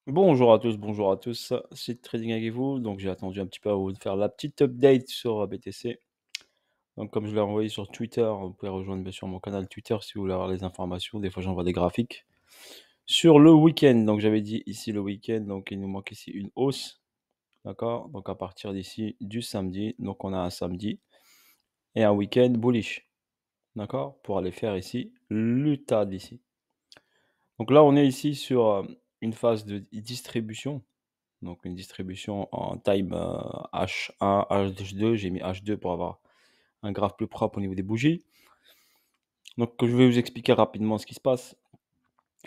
Bonjour à tous, c'est Trading avec vous. Donc j'ai attendu un petit peu avant de faire la petite update sur BTC. Donc comme je l'ai envoyé sur Twitter, vous pouvez rejoindre bien sûr mon canal Twitter si vous voulez avoir les informations. Des fois j'envoie des graphiques. Sur le week-end, donc j'avais dit ici le week-end, donc il nous manque ici une hausse. D'accord. Donc à partir d'ici du samedi, donc on a un samedi et un week-end bullish. D'accord. Pour aller faire ici l'UTA d'ici. Donc là on est ici sur une phase de distribution. Donc une distribution en time H1, H2, j'ai mis H2 pour avoir un graphe plus propre au niveau des bougies. Donc je vais vous expliquer rapidement ce qui se passe.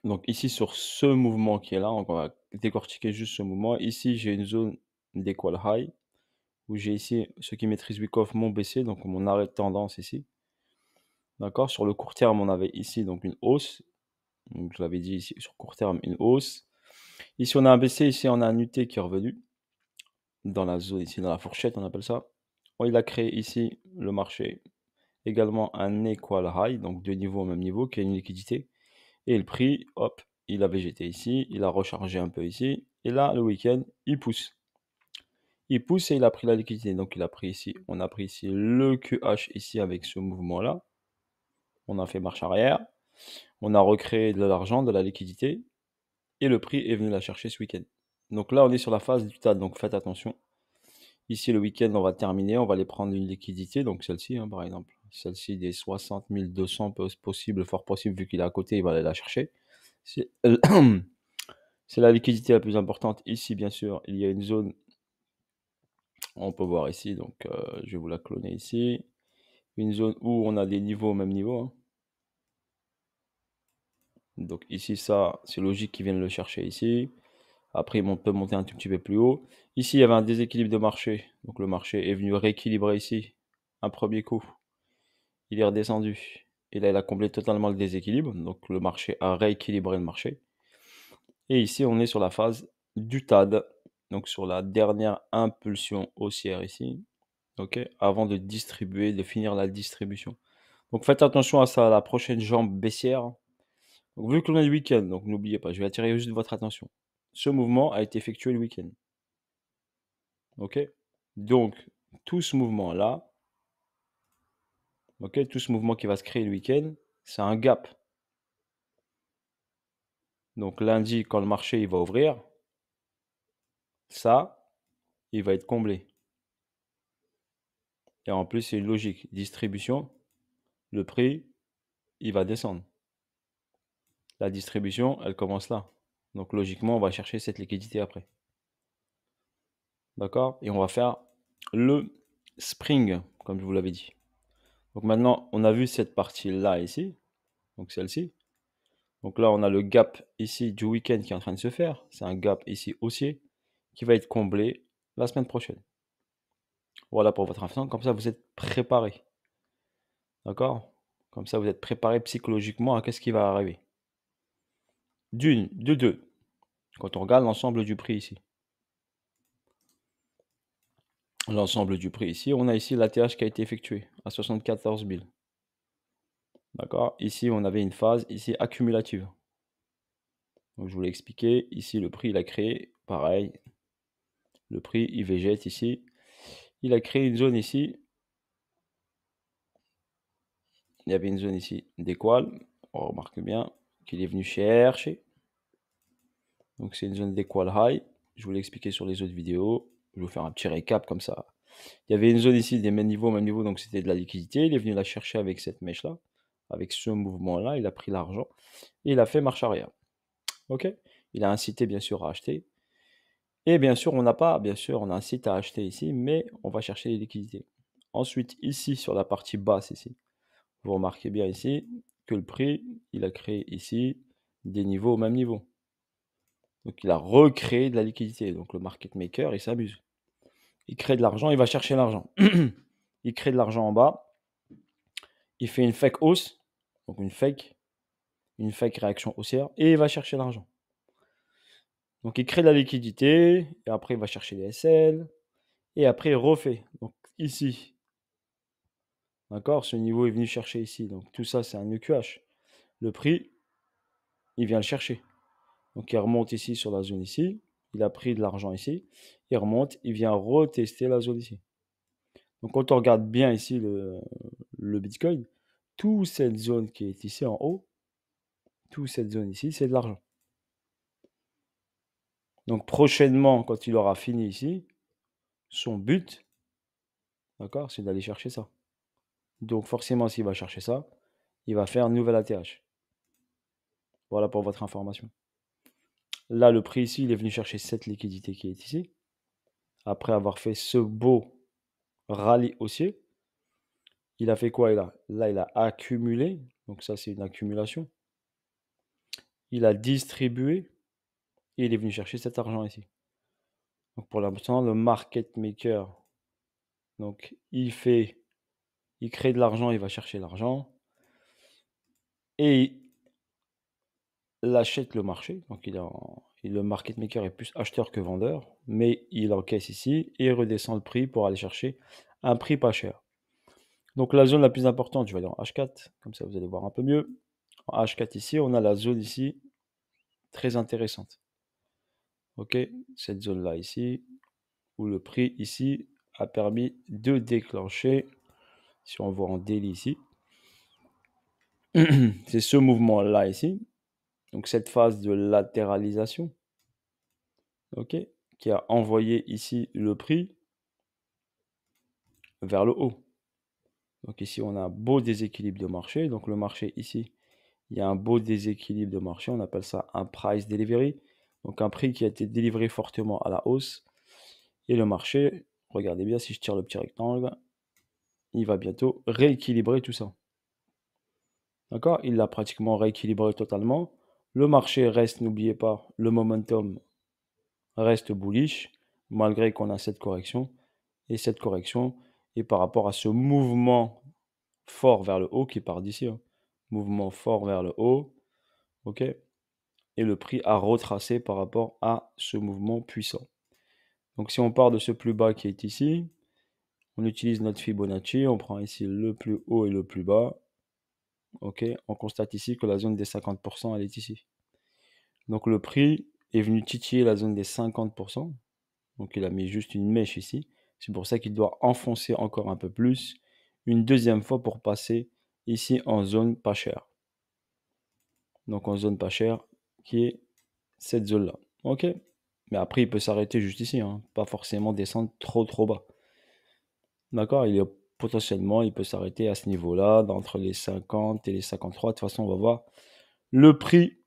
Donc ici sur ce mouvement qui est là, on va décortiquer juste ce mouvement. Ici j'ai une zone d'équal high où j'ai ici ceux qui maîtrisent Wyckoff mon baissier, donc mon arrêt de tendance ici. D'accord. Sur le court terme on avait ici donc une hausse. Donc je l'avais dit ici sur court terme une hausse. Ici on a un baissier, ici on a un UT qui est revenu dans la zone ici dans la fourchette on appelle ça. Bon, il a créé ici le marché également un equal high, donc deux niveaux au même niveau, qui a une liquidité. Et le prix, hop, il a végété ici, il a rechargé un peu ici. Et là, le week-end, il pousse. Il pousse et il a pris la liquidité. Donc, il a pris ici, on a pris ici le QH ici avec ce mouvement-là. On a fait marche arrière. On a recréé de l'argent, de la liquidité. Et le prix est venu la chercher ce week-end. Donc là, on est sur la phase du TAD, donc faites attention. Ici, le week-end, on va terminer, on va aller prendre une liquidité, donc celle-ci, par exemple. Celle-ci des 60 200 possible, fort possible, vu qu'il est à côté, il va aller la chercher. C'est c'est la liquidité la plus importante. Ici, bien sûr, il y a une zone, on peut voir ici, donc je vais vous la cloner ici. Une zone où on a des niveaux au même niveau. Hein. Donc ici, ça, c'est logique qu'ils viennent le chercher ici. Après, on peut monter un tout petit peu plus haut. Ici, il y avait un déséquilibre de marché. Donc le marché est venu rééquilibrer ici. Un premier coup. Il est redescendu. Et là, il a comblé totalement le déséquilibre. Donc le marché a rééquilibré le marché. Et ici, on est sur la phase du TAD. Donc sur la dernière impulsion haussière ici. Ok, avant de distribuer, de finir la distribution. Donc faites attention à ça, à la prochaine jambe baissière. Donc, vu que l'on est le week-end, donc n'oubliez pas, je vais attirer juste votre attention. Ce mouvement a été effectué le week-end. Ok. Donc tout ce mouvement-là, ok, tout ce mouvement qui va se créer le week-end, c'est un gap. Donc lundi, quand le marché il va ouvrir, ça, il va être comblé. Et en plus, c'est une logique. Distribution, le prix, il va descendre. La distribution, elle commence là. Donc logiquement, on va chercher cette liquidité après. D'accord. Et on va faire le spring, comme je vous l'avais dit. Donc maintenant, on a vu cette partie-là ici. Donc celle-ci. Donc là, on a le gap ici du week-end qui est en train de se faire. C'est un gap ici haussier qui va être comblé la semaine prochaine. Voilà pour votre information. Comme ça, vous êtes préparé. D'accord. Comme ça, vous êtes préparé psychologiquement à qu'est-ce qui va arriver. D'une, de deux. Quand on regarde l'ensemble du prix ici. L'ensemble du prix ici, on a ici l'ATH qui a été effectué à 74 000. D'accord. Ici, on avait une phase ici accumulative. Donc, je vous l'ai expliqué. Ici, le prix, il a créé, pareil. Le prix, il végète ici. Il a créé une zone ici. Il y avait une zone ici d'équal. On remarque bien qu'il est venu chercher. Donc, c'est une zone d'équal high. Je vous l'ai expliqué sur les autres vidéos. Je vais vous faire un petit récap comme ça. Il y avait une zone ici des mêmes niveaux, même niveau, donc c'était de la liquidité. Il est venu la chercher avec cette mèche-là, avec ce mouvement-là. Il a pris l'argent et il a fait marche arrière. Ok. Il a incité bien sûr à acheter. Et bien sûr, on n'a pas, bien sûr, on incite à acheter ici, mais on va chercher les liquidités. Ensuite, ici, sur la partie basse, ici, vous remarquez bien ici que le prix, il a créé ici des niveaux au même niveau. Donc, il a recréé de la liquidité. Donc, le market maker, il s'amuse. Il crée de l'argent, il va chercher l'argent. Il crée de l'argent en bas. Il fait une fake hausse, donc une fake réaction haussière, et il va chercher l'argent. Donc, il crée de la liquidité, et après, il va chercher les SL, et après, il refait. Donc, ici, d'accord, ce niveau est venu chercher ici. Donc, tout ça, c'est un EQH. Le prix, il vient le chercher. Donc, il remonte ici sur la zone ici. Il a pris de l'argent ici. Il remonte. Il vient retester la zone ici. Donc, quand on regarde bien ici le Bitcoin, toute cette zone qui est ici en haut, toute cette zone ici, c'est de l'argent. Donc, prochainement, quand il aura fini ici, son but, d'accord, c'est d'aller chercher ça. Donc, forcément, s'il va chercher ça, il va faire un nouvel ATH. Voilà pour votre information. Là, le prix ici, il est venu chercher cette liquidité qui est ici. Après avoir fait ce beau rallye haussier, il a fait quoi là, il a accumulé. Donc ça, c'est une accumulation. Il a distribué et il est venu chercher cet argent ici. Donc pour l'instant, le market maker, donc il crée de l'argent, il va chercher l'argent et il achète le marché. Donc le market maker est plus acheteur que vendeur, mais il encaisse ici et redescend le prix pour aller chercher un prix pas cher. Donc la zone la plus importante, je vais aller en H4, comme ça vous allez voir un peu mieux. En H4 ici, on a la zone ici, très intéressante. Ok, cette zone-là ici, où le prix ici a permis de déclencher, si on voit en daily ici, c'est ce mouvement-là ici, donc cette phase de latéralisation, ok, qui a envoyé ici le prix vers le haut. Donc ici, on a un beau déséquilibre de marché. Donc le marché ici, il y a un beau déséquilibre de marché. On appelle ça un price delivery. Donc un prix qui a été délivré fortement à la hausse. Et le marché, regardez bien si je tire le petit rectangle, il va bientôt rééquilibrer tout ça. D'accord? Il l'a pratiquement rééquilibré totalement. Le marché reste, n'oubliez pas, le momentum reste bullish, malgré qu'on a cette correction. Et cette correction est par rapport à ce mouvement fort vers le haut qui part d'ici. Mouvement fort vers le haut. OK? Et le prix a retracé par rapport à ce mouvement puissant. Donc si on part de ce plus bas qui est ici, on utilise notre Fibonacci, on prend ici le plus haut et le plus bas. OK? On constate ici que la zone des 50%, elle est ici. Donc le prix est venu titiller la zone des 50%. Donc il a mis juste une mèche ici. C'est pour ça qu'il doit enfoncer encore un peu plus, une deuxième fois pour passer ici en zone pas chère. Donc en zone pas chère, qui est cette zone-là. OK? Mais après, il peut s'arrêter juste ici, hein, pas forcément descendre trop bas. D'accord? Potentiellement, il peut s'arrêter à ce niveau-là, entre les 50 et les 53. De toute façon, on va voir le prix,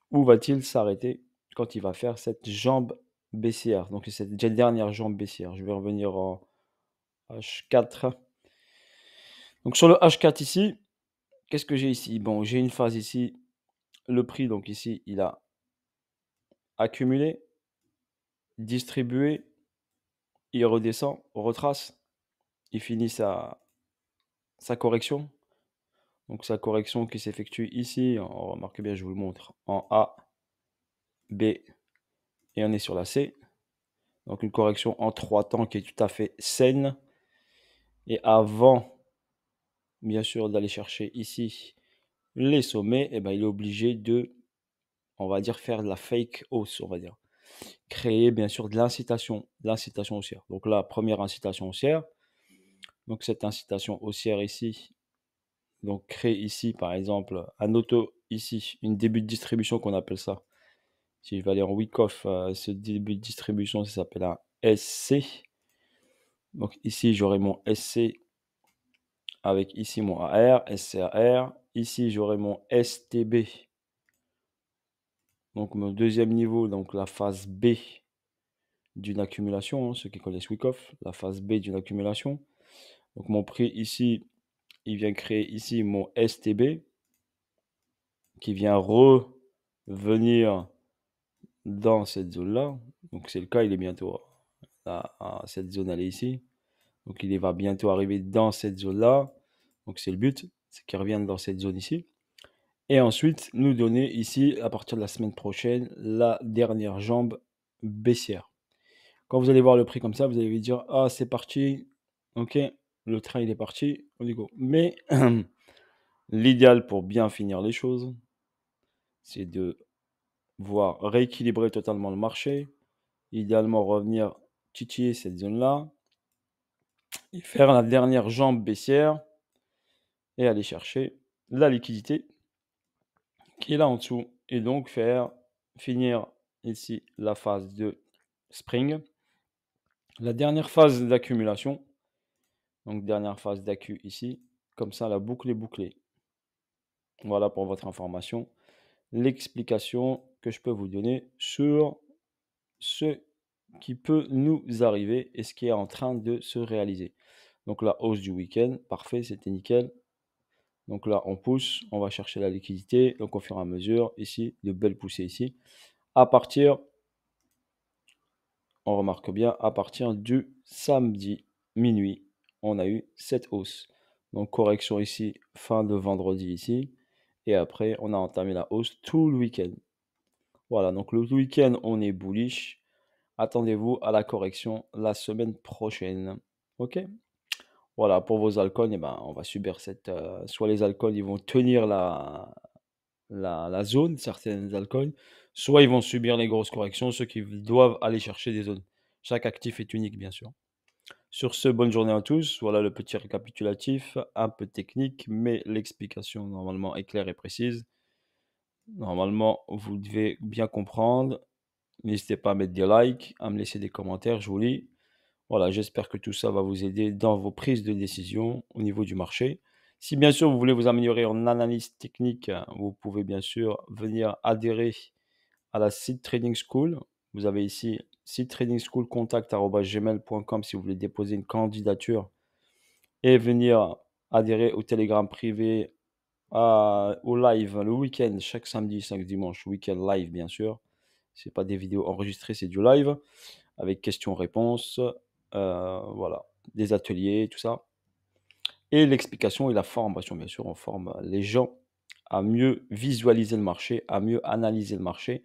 où va-t-il s'arrêter quand il va faire cette jambe baissière. Donc cette dernière jambe baissière. Je vais revenir en H4. Donc sur le H4 ici, qu'est-ce que j'ai ici? Bon, j'ai une phase ici. Le prix, donc ici, il a accumulé, distribué, il redescend, retrace, il finit sa correction. Donc sa correction qui s'effectue ici, remarquez bien, je vous le montre, en A, B, et on est sur la C. Donc une correction en 3 temps qui est tout à fait saine. Et avant, bien sûr, d'aller chercher ici les sommets, eh ben, il est obligé de, on va dire, faire de la fake hausse, on va dire. Créer, bien sûr, de l'incitation haussière. Donc là, première incitation haussière. Donc cette incitation haussière ici, donc crée ici, par exemple, un auto, ici, une début de distribution qu'on appelle ça. Si je vais aller en Wyckoff, ce début de distribution, ça s'appelle un SC. Donc ici, j'aurai mon SC avec ici mon AR, SCAR. Ici, j'aurai mon STB. Donc mon deuxième niveau, donc la phase B d'une accumulation, ceux qui connaissent Wyckoff, la phase B d'une accumulation. Donc mon prix ici, il vient créer ici mon STB qui vient revenir dans cette zone-là. Donc c'est le cas, il est bientôt à cette zone, elle est ici. Donc il va bientôt arriver dans cette zone-là. Donc c'est le but, c'est qu'il revienne dans cette zone ici. Et ensuite, nous donner ici, à partir de la semaine prochaine, la dernière jambe baissière. Quand vous allez voir le prix comme ça, vous allez vous dire, ah c'est parti, ok, le train il est parti, on y go. Mais l'idéal pour bien finir les choses, c'est de voire rééquilibrer totalement le marché. Idéalement, revenir titiller cette zone-là et faire la dernière jambe baissière et aller chercher la liquidité qui est là en dessous et donc finir ici la phase de spring. La dernière phase d'accumulation, donc dernière phase d'accu ici, comme ça la boucle est bouclée. Voilà pour votre information, l'explication que je peux vous donner sur ce qui peut nous arriver et ce qui est en train de se réaliser. Donc la hausse du week-end, parfait, c'était nickel. Donc là, on pousse, on va chercher la liquidité. Donc au fur et à mesure, ici, de belles poussées ici. À partir, on remarque bien, à partir du samedi minuit, on a eu cette hausse. Donc correction ici, fin de vendredi ici. Et après, on a entamé la hausse tout le week-end. Voilà, donc le week-end, on est bullish. Attendez-vous à la correction la semaine prochaine. OK? Voilà, pour vos altcoins, eh ben, on va subir cette, soit les altcoins, ils vont tenir la zone, certaines altcoins, soit ils vont subir les grosses corrections, ceux qui doivent aller chercher des zones. Chaque actif est unique, bien sûr. Sur ce, bonne journée à tous. Voilà le petit récapitulatif, un peu technique, mais l'explication normalement est claire et précise. Normalement, vous devez bien comprendre. N'hésitez pas à mettre des likes, à me laisser des commentaires, je vous lis. Voilà, j'espère que tout ça va vous aider dans vos prises de décision au niveau du marché. Si bien sûr vous voulez vous améliorer en analyse technique, vous pouvez bien sûr venir adhérer à la Seed Trading School. Vous avez ici seedtradingschoolcontact@gmail.com si vous voulez déposer une candidature et venir adhérer au Telegram privé, au live le week-end, chaque samedi, chaque dimanche, week-end live bien sûr. C'est pas des vidéos enregistrées, c'est du live avec questions-réponses, voilà, des ateliers, tout ça. Et l'explication et la formation, bien sûr, on forme les gens à mieux visualiser le marché, à mieux analyser le marché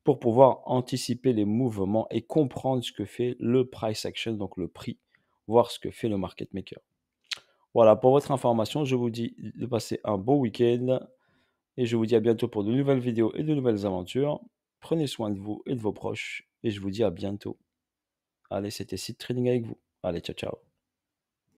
pour pouvoir anticiper les mouvements et comprendre ce que fait le price action, donc le prix, voir ce que fait le market maker. Voilà, pour votre information, je vous dis de passer un bon week-end et je vous dis à bientôt pour de nouvelles vidéos et de nouvelles aventures. Prenez soin de vous et de vos proches et je vous dis à bientôt. Allez, c'était Seed Trading avec vous. Allez, ciao, ciao.